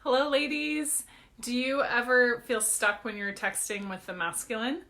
Hello, ladies. Do you ever feel stuck when you're texting with the masculine?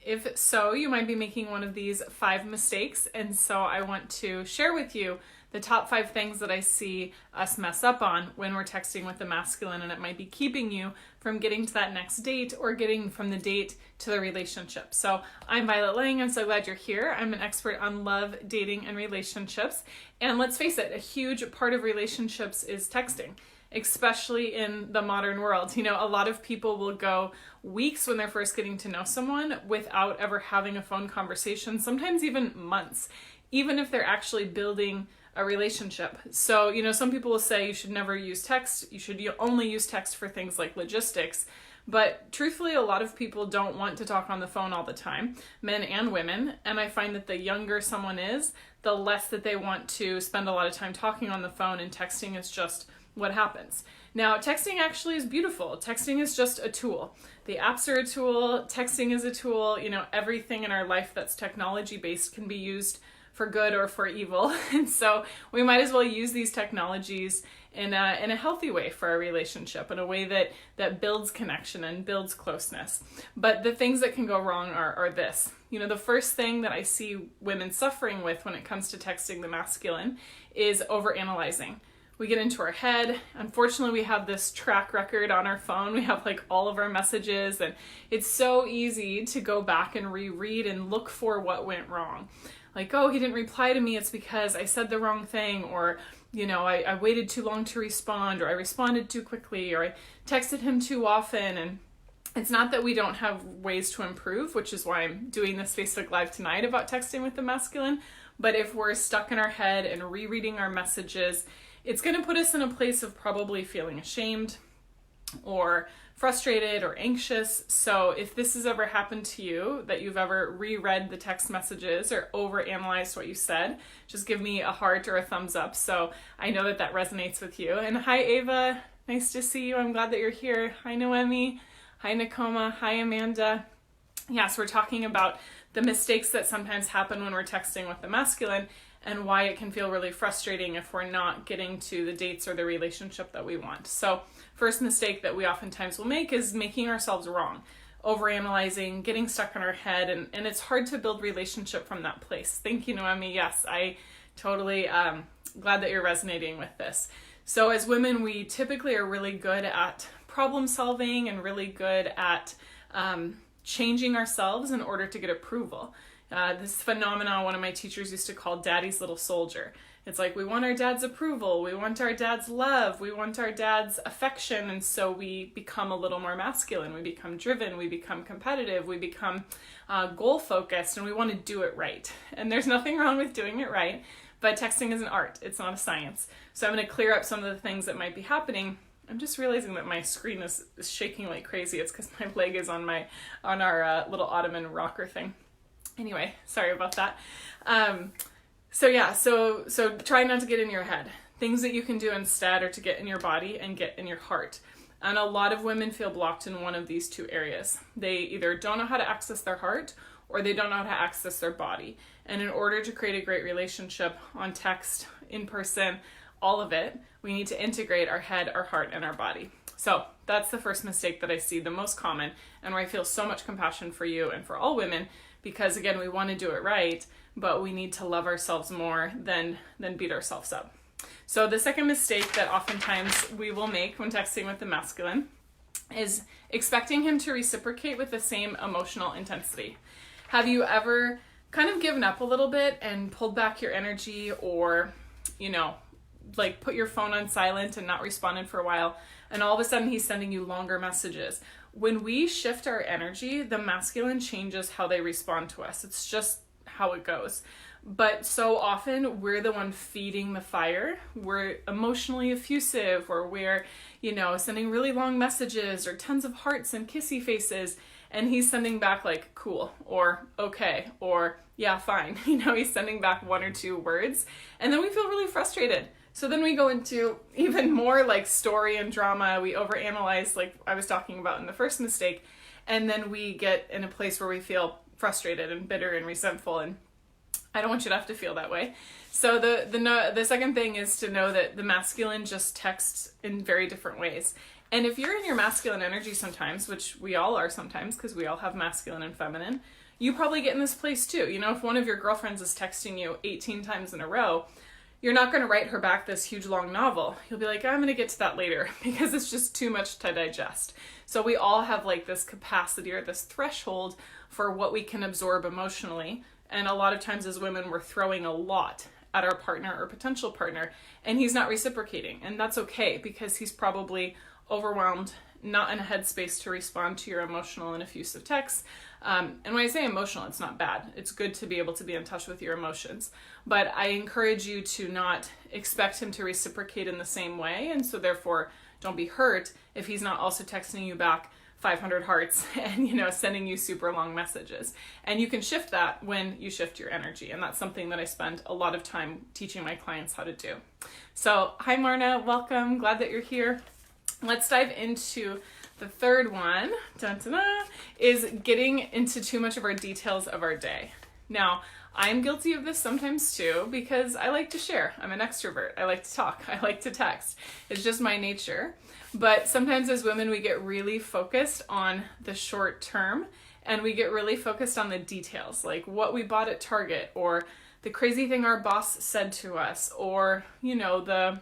If so, you might be making one of these 5 mistakes, and so I want to share with you the top 5 things that I see us mess up on when we're texting with the masculine, and it might be keeping you from getting to that next date or getting from the date to the relationship. So I'm Violet Lange. I'm so glad you're here. I'm an expert on love, dating, and relationships. And let's face it, a huge part of relationships is texting, especially in the modern world. You know, a lot of people will go weeks when they're first getting to know someone without ever having a phone conversation, sometimes even months, even if they're actually building a relationship. So, you know, some people will say you should never use text. You should only use text for things like logistics. But truthfully, a lot of people don't want to talk on the phone all the time, men and women. And I find that the younger someone is, the less that they want to spend a lot of time talking on the phone, and texting is just what happens. Now, texting actually is beautiful. Texting is just a tool. The apps are a tool. Texting is a tool. You know, everything in our life that's technology based can be used for good or for evil. And so we might as well use these technologies in a healthy way for our relationship, in a way that builds connection and builds closeness. But the things that can go wrong are this. You know, the first thing that I see women suffering with when it comes to texting the masculine is overanalyzing. We get into our head. Unfortunately, we have this track record on our phone. We have like all of our messages, and it's so easy to go back and reread and look for what went wrong. Like, oh, he didn't reply to me. It's because I said the wrong thing, or, you know, I waited too long to respond, or I responded too quickly, or I texted him too often. And it's not that we don't have ways to improve, which is why I'm doing this Facebook Live tonight about texting with the masculine. But if we're stuck in our head and rereading our messages, it's going to put us in a place of probably feeling ashamed or frustrated or anxious. So if this has ever happened to you, that you've ever reread the text messages or overanalyzed what you said, just give me a heart or a thumbs up so I know that that resonates with you. And hi, Ava. Nice to see you. I'm glad that you're here. Hi, Noemi. Hi, Nakoma. Hi, Amanda. Yes, we're talking about the mistakes that sometimes happen when we're texting with the masculine, and why it can feel really frustrating if we're not getting to the dates or the relationship that we want. So first mistake that we oftentimes will make is making ourselves wrong, overanalyzing, getting stuck in our head, and it's hard to build relationship from that place. Thank you, Noemi. Yes, I totally glad that you're resonating with this. So as women, we typically are really good at problem solving and really good at changing ourselves in order to get approval. This phenomenon one of my teachers used to call daddy's little soldier. It's like we want our dad's approval, we want our dad's love, we want our dad's affection, and so we become a little more masculine, we become driven, we become competitive, we become goal-focused, and we want to do it right. And there's nothing wrong with doing it right, but texting is an art, it's not a science. So I'm going to clear up some of the things that might be happening. I'm just realizing that my screen is shaking like crazy. It's because my leg is on our little ottoman rocker thing. Anyway, sorry about that. So try not to get in your head. Things that you can do instead are to get in your body and get in your heart. And a lot of women feel blocked in one of these two areas. They either don't know how to access their heart, or they don't know how to access their body. And in order to create a great relationship on text, in person, all of it, we need to integrate our head, our heart, and our body. So that's the first mistake that I see, the most common, and where I feel so much compassion for you and for all women, because again, we want to do it right, but we need to love ourselves more than beat ourselves up. So the second mistake that oftentimes we will make when texting with the masculine is expecting him to reciprocate with the same emotional intensity. Have you ever kind of given up a little bit and pulled back your energy, or, you know, like put your phone on silent and not responded for a while, and all of a sudden he's sending you longer messages? When we shift our energy, the masculine changes how they respond to us. It's just how it goes. But so often we're the one feeding the fire. We're emotionally effusive, or we're, you know, sending really long messages or tons of hearts and kissy faces, and he's sending back like cool or okay or yeah, fine. You know, he's sending back 1 or 2 words, and then we feel really frustrated. So then we go into even more like story and drama. We overanalyze, like I was talking about in the first mistake, and then we get in a place where we feel frustrated and bitter and resentful, and I don't want you to have to feel that way. So the second thing is to know that the masculine just texts in very different ways. And if you're in your masculine energy sometimes, which we all are sometimes because we all have masculine and feminine, you probably get in this place too. You know, if one of your girlfriends is texting you 18 times in a row, you're not going to write her back this huge long novel. You'll be like, I'm going to get to that later because it's just too much to digest. So we all have like this capacity or this threshold for what we can absorb emotionally. And a lot of times as women, we're throwing a lot at our partner or potential partner, and he's not reciprocating. And that's okay because he's probably overwhelmed, not in a headspace to respond to your emotional and effusive texts. And when I say emotional, it's not bad. It's good to be able to be in touch with your emotions. But I encourage you to not expect him to reciprocate in the same way. And so therefore, don't be hurt if he's not also texting you back 500 hearts and, you know, sending you super long messages. And you can shift that when you shift your energy. And that's something that I spend a lot of time teaching my clients how to do. So hi, Marna, welcome. Glad that you're here. Let's dive into the third one, is getting into too much of our details of our day. Now, I'm guilty of this sometimes too, because I like to share. I'm an extrovert. I like to talk. I like to text. It's just my nature. But sometimes as women, we get really focused on the short term and we get really focused on the details, like what we bought at Target or the crazy thing our boss said to us, or, you know, the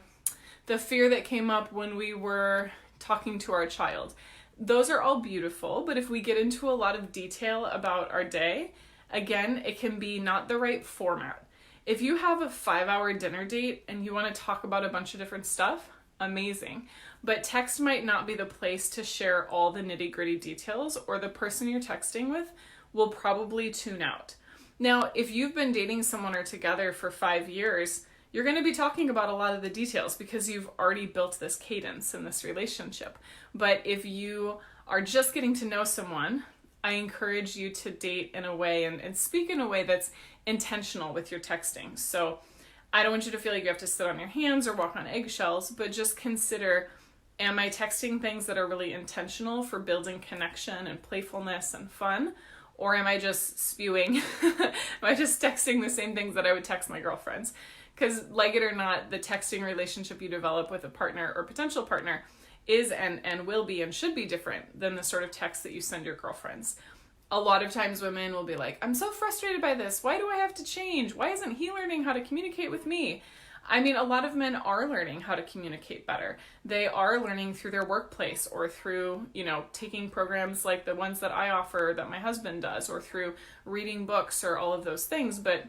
fear that came up when we were talking to our child. Those are all beautiful, but if we get into a lot of detail about our day, again, it can be not the right format. If you have a 5-hour dinner date and you want to talk about a bunch of different stuff, amazing. But text might not be the place to share all the nitty-gritty details, or the person you're texting with will probably tune out. Now, if you've been dating someone or together for 5 years, you're going to be talking about a lot of the details because you've already built this cadence in this relationship. But if you are just getting to know someone, I encourage you to date in a way and speak in a way that's intentional with your texting. So I don't want you to feel like you have to sit on your hands or walk on eggshells, but just consider, am I texting things that are really intentional for building connection and playfulness and fun? Or am I just spewing? Am I just texting the same things that I would text my girlfriends? Because like it or not, the texting relationship you develop with a partner or potential partner is and will be and should be different than the sort of text that you send your girlfriends. A lot of times women will be like, I'm so frustrated by this. Why do I have to change? Why isn't he learning how to communicate with me? I mean, a lot of men are learning how to communicate better. They are learning through their workplace or through, you know, taking programs like the ones that I offer that my husband does, or through reading books or all of those things. But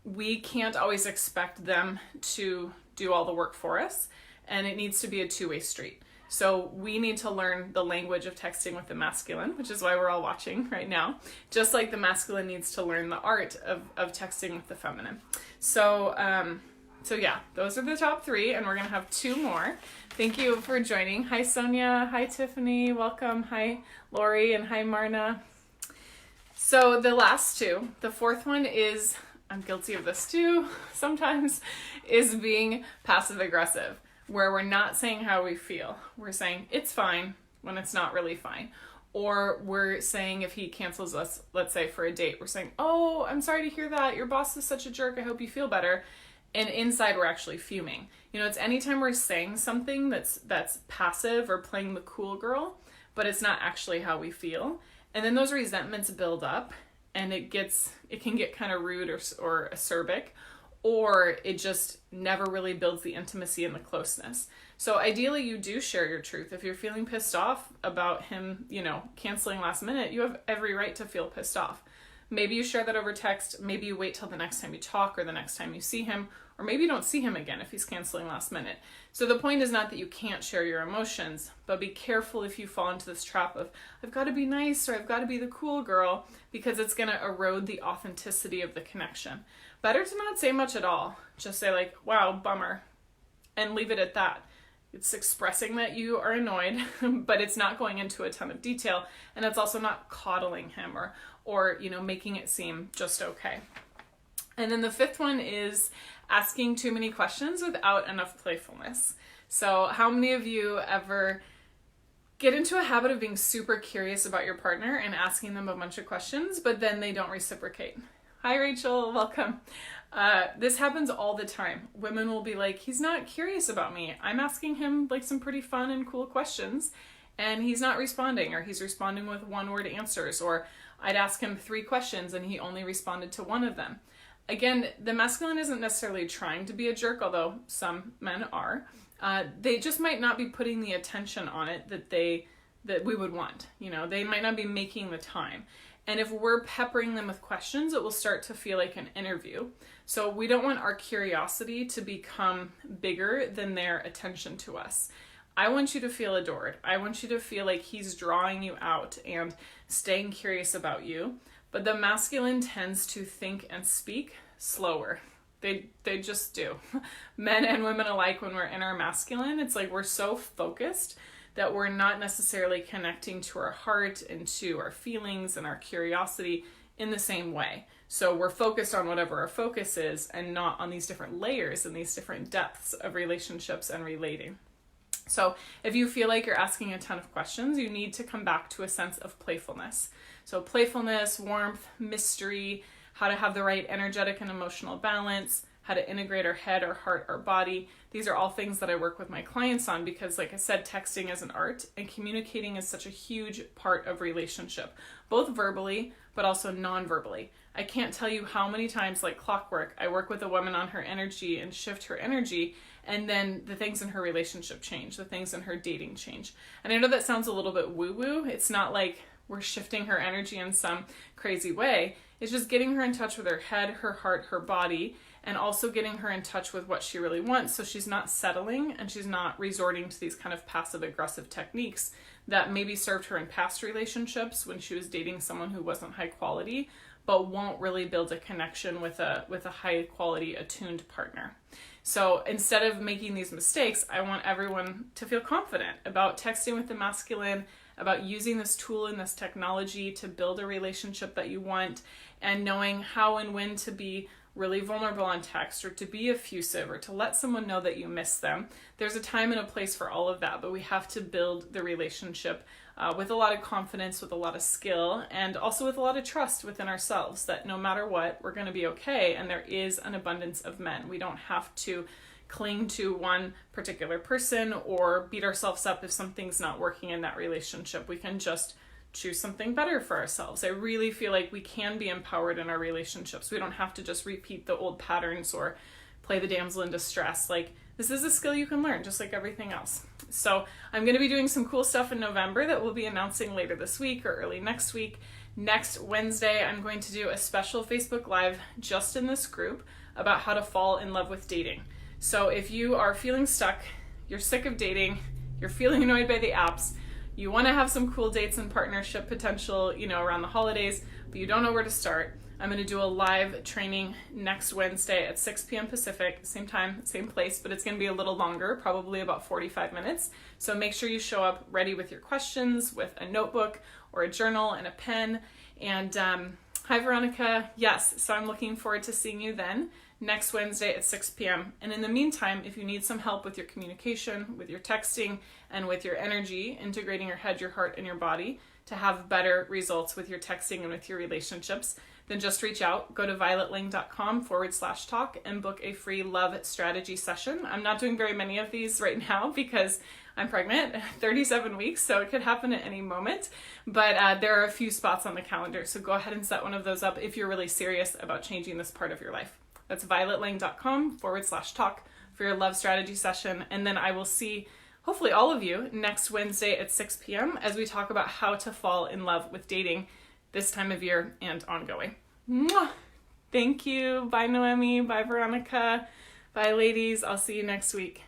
we can't always expect them to do all the work for us, and it needs to be a two-way street. So we need to learn the language of texting with the masculine, which is why we're all watching right now, just like the masculine needs to learn the art of texting with the feminine. So yeah, those are the top 3, and we're going to have 2 more. Thank you for joining. Hi, Sonia. Hi, Tiffany. Welcome. Hi, Lori, and hi, Marna. So the last 2, the fourth one is, I'm guilty of this too sometimes, is being passive aggressive, where we're not saying how we feel. We're saying it's fine when it's not really fine. Or we're saying if he cancels us, let's say for a date, we're saying, oh, I'm sorry to hear that. Your boss is such a jerk. I hope you feel better. And inside we're actually fuming. You know, it's anytime we're saying something that's passive or playing the cool girl, but it's not actually how we feel. And then those resentments build up, and it can get kind of rude or acerbic, or it just never really builds the intimacy and the closeness. So ideally you do share your truth. If you're feeling pissed off about him, you know, canceling last minute, you have every right to feel pissed off. Maybe you share that over text, maybe you wait till the next time you talk or the next time you see him, or maybe you don't see him again if he's canceling last minute. So the point is not that you can't share your emotions, but be careful if you fall into this trap of, I've got to be nice or I've got to be the cool girl, because it's going to erode the authenticity of the connection. Better to not say much at all. Just say like, wow, bummer, and leave it at that. It's expressing that you are annoyed, but it's not going into a ton of detail, and it's also not coddling him or you know, making it seem just okay. And then the 5th one is asking too many questions without enough playfulness. So how many of you ever get into a habit of being super curious about your partner and asking them a bunch of questions, but then they don't reciprocate? Hi, Rachel. Welcome. This happens all the time. Women will be like, he's not curious about me. I'm asking him like some pretty fun and cool questions and he's not responding, or he's responding with one-word answers, or I'd ask him 3 questions and he only responded to 1 of them. Again, the masculine isn't necessarily trying to be a jerk, although some men are. They just might not be putting the attention on it that we would want. You know, they might not be making the time. And if we're peppering them with questions, it will start to feel like an interview. So we don't want our curiosity to become bigger than their attention to us. I want you to feel adored. I want you to feel like he's drawing you out and staying curious about you. But the masculine tends to think and speak slower. They just do. Men and women alike, when we're in our masculine, it's like we're so focused that we're not necessarily connecting to our heart and to our feelings and our curiosity in the same way. So we're focused on whatever our focus is and not on these different layers and these different depths of relationships and relating. So if you feel like you're asking a ton of questions, you need to come back to a sense of playfulness. So playfulness, warmth, mystery, how to have the right energetic and emotional balance, how to integrate our head, our heart, our body. These are all things that I work with my clients on because, like I said, texting is an art and communicating is such a huge part of relationship, both verbally, but also non-verbally. I can't tell you how many times, like clockwork, I work with a woman on her energy and shift her energy, and then the things in her relationship change, the things in her dating change. And I know that sounds a little bit woo-woo. It's not like we're shifting her energy in some crazy way. It's just getting her in touch with her head, her heart, her body, and also getting her in touch with what she really wants, so she's not settling and she's not resorting to these kind of passive-aggressive techniques that maybe served her in past relationships when she was dating someone who wasn't high quality, but won't really build a connection with a high quality attuned partner. So instead of making these mistakes, I want everyone to feel confident about texting with the masculine, about using this tool and this technology to build a relationship that you want, and knowing how and when to be really vulnerable on text, or to be effusive, or to let someone know that you miss them. There's a time and a place for all of that, but we have to build the relationship with a lot of confidence, with a lot of skill, and also with a lot of trust within ourselves that no matter what, we're going to be okay, and there is an abundance of men. We don't have to cling to one particular person or beat ourselves up if something's not working in that relationship. We can just choose something better for ourselves. I really feel like we can be empowered in our relationships. We don't have to just repeat the old patterns or play the damsel in distress. Like, this is a skill you can learn just like everything else. So I'm going to be doing some cool stuff in November that we'll be announcing later this week or early next week. Next Wednesday, I'm going to do a special Facebook Live just in this group about how to fall in love with dating. So if you are feeling stuck, you're sick of dating, you're feeling annoyed by the apps, you want to have some cool dates and partnership potential, around the holidays, but you don't know where to start, I'm going to do a live training next Wednesday at 6 p.m. Pacific, same time, same place, but it's going to be a little longer, probably about 45 minutes. So make sure you show up ready with your questions, with a notebook or a journal and a pen. And hi, Veronica. Yes, so I'm looking forward to seeing you then next Wednesday at 6 p.m. And in the meantime, if you need some help with your communication, with your texting, and with your energy, integrating your head, your heart, and your body to have better results with your texting and with your relationships, then just reach out. Go to violetlange.com/talk and book a free love strategy session. I'm not doing very many of these right now because I'm pregnant, 37 weeks, so it could happen at any moment. But there are a few spots on the calendar, so go ahead and set one of those up if you're really serious about changing this part of your life. That's violetlange.com/talk for your love strategy session. And then I will see hopefully all of you next Wednesday at 6 p.m. as we talk about how to fall in love with dating this time of year and ongoing. Mwah! Thank you. Bye, Noemi. Bye, Veronica. Bye, ladies. I'll see you next week.